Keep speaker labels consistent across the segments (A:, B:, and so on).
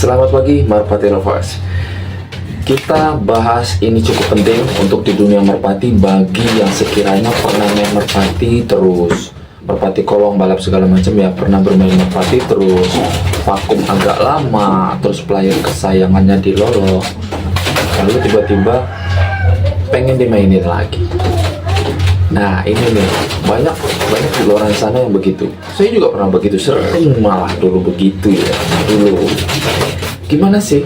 A: Selamat pagi Merpati Lovers. Kita bahas ini cukup penting untuk di dunia merpati bagi yang sekiranya pernah main merpati terus merpati kolong balap segala macam ya, pernah bermain merpati terus vakum agak lama, terus player kesayangannya diloloh, lalu tiba-tiba pengen dimainin lagi. Nah ini nih, banyak di luar sana yang begitu. Saya juga pernah begitu, sering malah dulu begitu ya. Dulu gimana sih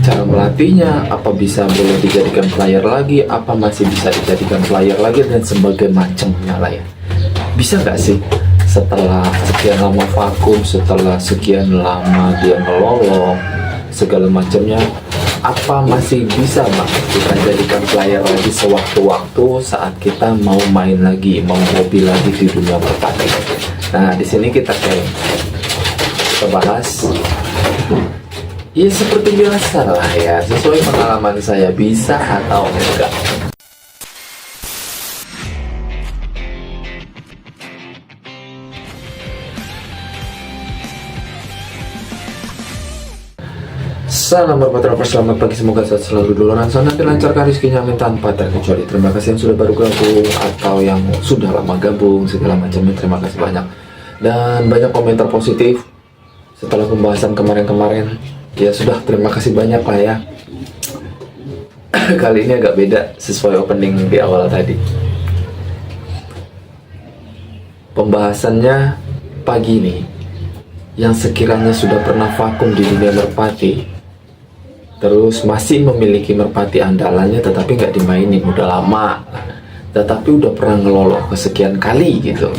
A: cara melatihnya? Apa bisa boleh dijadikan player lagi? Apa masih bisa dijadikan player lagi dan sebagainya macamnya lah ya. Bisa nggak sih setelah sekian lama vakum, setelah sekian lama dia melolong segala macamnya, apa masih bisa Bang kita jadikan player lagi sewaktu-waktu saat kita mau main lagi, mau hobi lagi di dunia merpati? Nah di sini kita bahas ya seperti biasa lah ya, sesuai pengalaman saya, bisa atau enggak. Salam merpati lovers, selamat pagi, semoga sehat selalu di luar sana, dilancarkan rezekinya amin tanpa terkecuali. Terima kasih yang sudah baru gabung atau yang sudah lama gabung segala macamnya, terima kasih banyak. Dan banyak komentar positif setelah pembahasan kemarin-kemarin. Ya sudah, terima kasih banyak lah ya. Kali ini agak beda sesuai opening di awal tadi. Pembahasannya pagi ini, yang sekiranya sudah pernah vakum di dunia merpati terus masih memiliki merpati andalannya tetapi nggak dimainin udah lama, tetapi udah pernah ngeloloh kesekian kali gitu.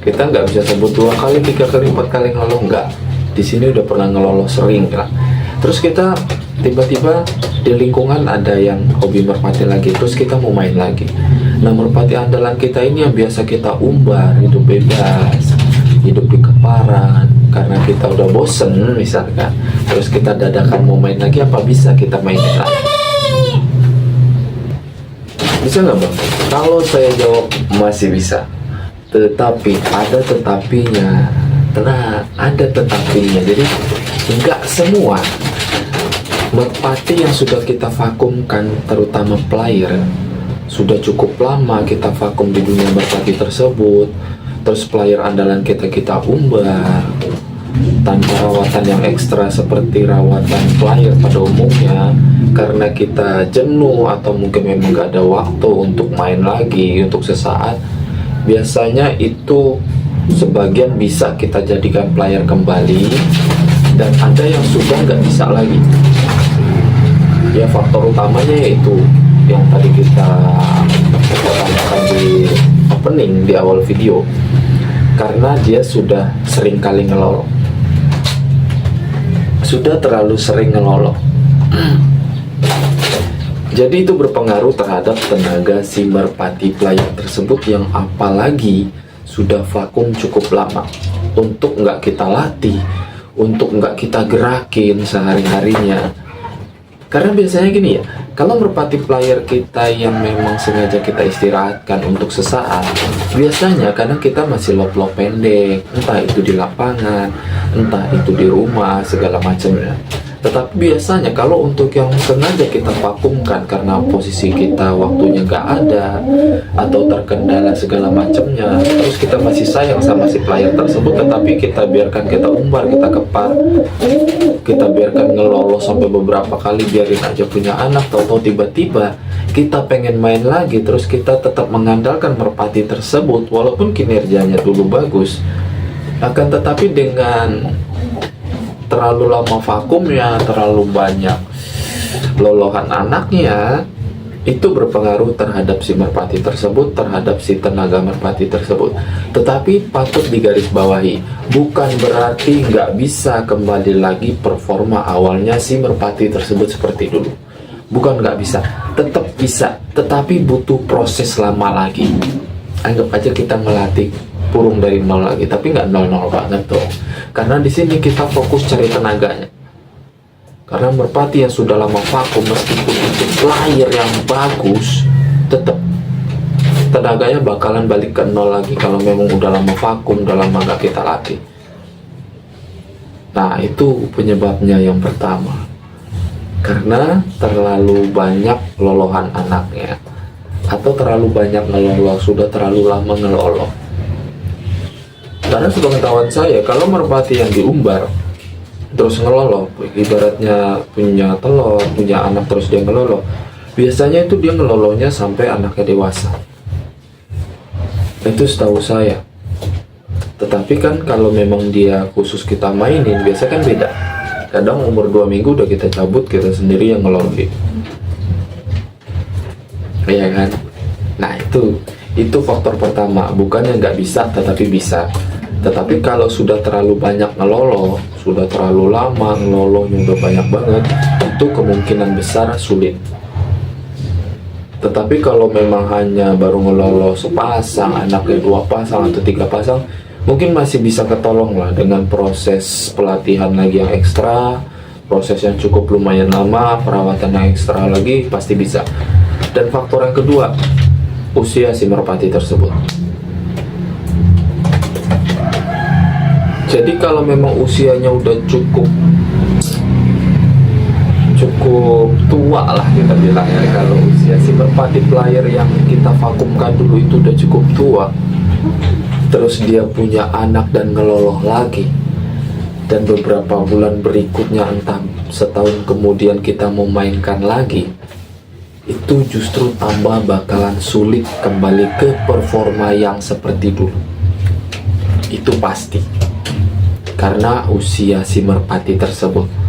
A: Kita nggak bisa sebut 2 kali, 3 kali, 4 kali ngeloloh, nggak. Di sini udah pernah ngeloloh sering lah. Terus kita tiba-tiba di lingkungan ada yang hobi merpati lagi, terus kita mau main lagi. Nah merpati andalan kita ini yang biasa kita umbar, hidup bebas, hidup di keparan, karena kita udah bosen misalkan, terus kita dadakan mau main lagi, apa bisa kita mainin lagi? Bisa nggak Bang? Kalau saya jawab masih bisa, tetapi ada tetapinya. Tenang, ada tetapinya. Jadi nggak semua merpati yang sudah kita vakumkan, terutama player, sudah cukup lama kita vakum di dunia merpati tersebut, terus player andalan kita umbar tanpa rawatan yang ekstra seperti rawatan player pada umumnya, karena kita jenuh atau mungkin memang gak ada waktu untuk main lagi untuk sesaat. Biasanya itu sebagian bisa kita jadikan player kembali, dan ada yang sudah nggak bisa lagi. Ya faktor utamanya yaitu yang tadi kita tanyakan di opening di awal video, karena dia sudah sering kali ngeloloh, sudah terlalu sering ngeloloh. Jadi itu berpengaruh terhadap tenaga si merpati player tersebut, yang apalagi sudah vakum cukup lama. Untuk nggak kita latih, untuk nggak kita gerakin sehari-harinya. Karena biasanya gini ya, kalau merpati player kita yang memang sengaja kita istirahatkan untuk sesaat, biasanya kadang kita masih lop-lop pendek, entah itu di lapangan, entah itu di rumah, segala macamnya. Tetapi biasanya kalau untuk yang sengaja kita vakumkan karena posisi kita waktunya nggak ada atau terkendala segala macamnya, terus kita masih sayang sama si player tersebut, tetapi kita biarkan kita umbar, kita kepar, kita biarkan ngeloloh sampai beberapa kali, biarin aja punya anak, tahu-tahu tiba-tiba kita pengen main lagi, terus kita tetap mengandalkan merpati tersebut walaupun kinerjanya dulu bagus, akan tetapi dengan terlalu lama vakumnya, terlalu banyak lolohan anaknya, itu berpengaruh terhadap si merpati tersebut, terhadap si tenaga merpati tersebut. Tetapi patut digarisbawahi, bukan berarti nggak bisa kembali lagi performa awalnya si merpati tersebut seperti dulu. Bukan nggak bisa, tetap bisa, tetapi butuh proses lama lagi. Anggap aja kita melatih burung dari nol lagi, tapi nggak nol banget tuh. Karena di sini kita fokus cari tenaganya. Karena merpati yang sudah lama vakum, meskipun itu player yang bagus, tetap tenaganya bakalan balik ke nol lagi kalau memang udah lama vakum, udah lama nggak kita latih. Nah, itu penyebabnya yang pertama. Karena terlalu banyak lolohan anaknya, atau terlalu banyak ngelolo, sudah terlalu lama ngelolo. Karena sepengetahuan saya, kalau merpati yang diumbar terus ngelolo, ibaratnya punya telur, punya anak terus dia ngelolo, biasanya itu dia ngelolonya sampai anaknya dewasa. Itu setahu saya. Tetapi kan kalau memang dia khusus kita mainin, biasa kan beda. Kadang umur 2 minggu udah kita cabut, kita sendiri yang ngeloli. Iya kan? Nah, itu faktor pertama. Bukannya nggak bisa, tetapi bisa. Tetapi kalau sudah terlalu banyak ngelolo, sudah terlalu lama ngelolonya udah banyak banget, itu kemungkinan besar sulit. Tetapi kalau memang hanya baru ngelolo sepasang, anaknya 2 pasang atau 3 pasang, mungkin masih bisa ketolong lah dengan proses pelatihan lagi yang ekstra, proses yang cukup lumayan lama, perawatan yang ekstra lagi, pasti bisa. Dan faktor yang kedua, usia si merpati tersebut. Jadi kalau memang usianya udah cukup tua lah kita bilang ya, kalau usia si merpati player yang kita vakumkan dulu itu udah cukup tua, terus dia punya anak dan ngeloloh lagi, dan beberapa bulan berikutnya entah setahun kemudian kita memainkan lagi, itu justru tambah bakalan sulit kembali ke performa yang seperti dulu. Itu pasti, karena usia si merpati tersebut.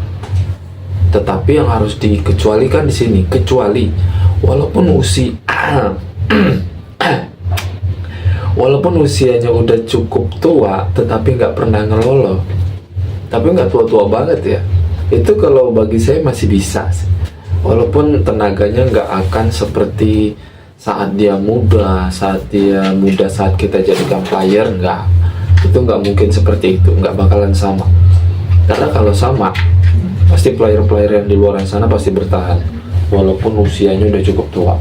A: Tetapi yang harus dikecualikan di sini, kecuali walaupun walaupun usianya udah cukup tua, tetapi nggak pernah ngelolo, tapi nggak tua-tua banget ya, itu kalau bagi saya masih bisa sih. Walaupun tenaganya nggak akan seperti saat dia muda, saat kita jadikan player, itu nggak mungkin seperti itu, nggak bakalan sama. Karena kalau sama, pasti player-player yang di luar sana pasti bertahan, walaupun usianya udah cukup tua.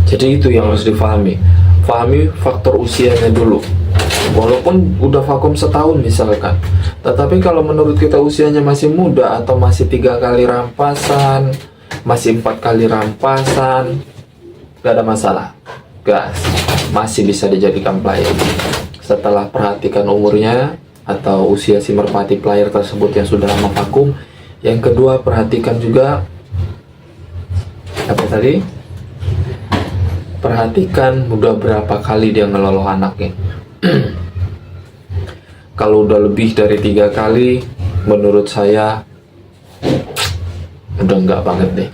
A: Jadi itu yang harus difahami. Fahami faktor usianya dulu. Walaupun udah vakum setahun misalkan, tetapi kalau menurut kita usianya masih muda, atau masih 3 kali rampasan, masih 4 kali rampasan, gak ada masalah, gas, masih bisa dijadikan player. Setelah perhatikan umurnya atau usia si merpati player tersebut yang sudah lama vakum. Yang kedua, perhatikan juga apa tadi? Perhatikan udah berapa kali dia ngeloloh anaknya. Kalau udah lebih dari 3 kali, menurut saya udah enggak banget deh.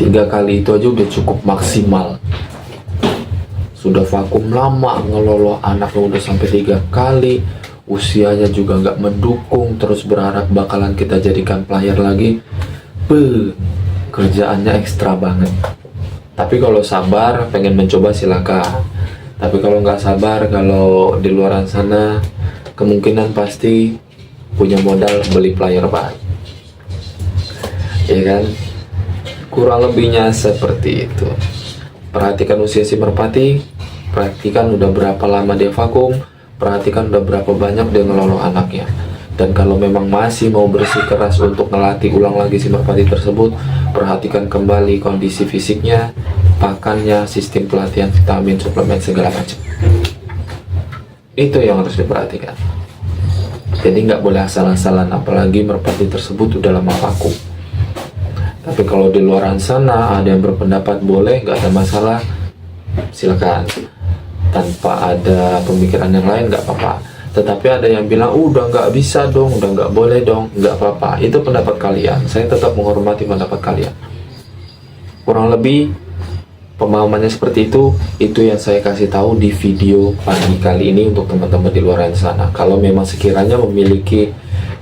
A: 3 kali itu aja udah cukup maksimal. Sudah vakum lama ngeloloh anaknya udah sampai 3 kali, usianya juga nggak mendukung, terus berharap bakalan kita jadikan player lagi, kerjaannya ekstra banget. Tapi kalau sabar pengen mencoba silakan. Tapi kalau nggak sabar, kalau di luaran sana kemungkinan pasti punya modal beli player baru, ya kan? Kurang lebihnya seperti itu. Perhatikan usia si merpati, perhatikan udah berapa lama dia vakum, perhatikan udah berapa banyak dia ngeloloh anaknya. Dan kalau memang masih mau bersikeras untuk ngelatih ulang lagi si merpati tersebut, perhatikan kembali kondisi fisiknya, pakannya, sistem pelatihan, vitamin, suplemen, segala macam. Itu yang harus diperhatikan. Jadi nggak boleh asal-asalan, apalagi merpati tersebut udah lama vakum. Tapi kalau di luaran sana ada yang berpendapat boleh, nggak ada masalah, silakan. Tanpa ada pemikiran yang lain nggak apa-apa. Tetapi ada yang bilang udah nggak bisa dong, udah nggak boleh dong, nggak apa-apa. Itu pendapat kalian. Saya tetap menghormati pendapat kalian. Kurang lebih pemahamannya seperti itu yang saya kasih tahu di video pagi kali ini untuk teman-teman di luar sana. Kalau memang sekiranya memiliki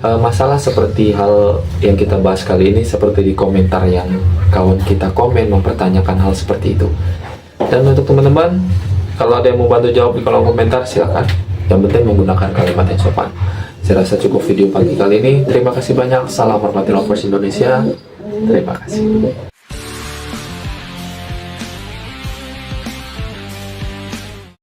A: masalah seperti hal yang kita bahas kali ini, seperti di komentar yang kawan kita komen mempertanyakan hal seperti itu. Dan untuk teman-teman, kalau ada yang mau bantu jawab di kolom komentar, silakan. Yang penting menggunakan kalimat yang sopan. Saya rasa cukup video pagi kali ini. Terima kasih banyak. Salam merpati lovers Indonesia. Terima kasih.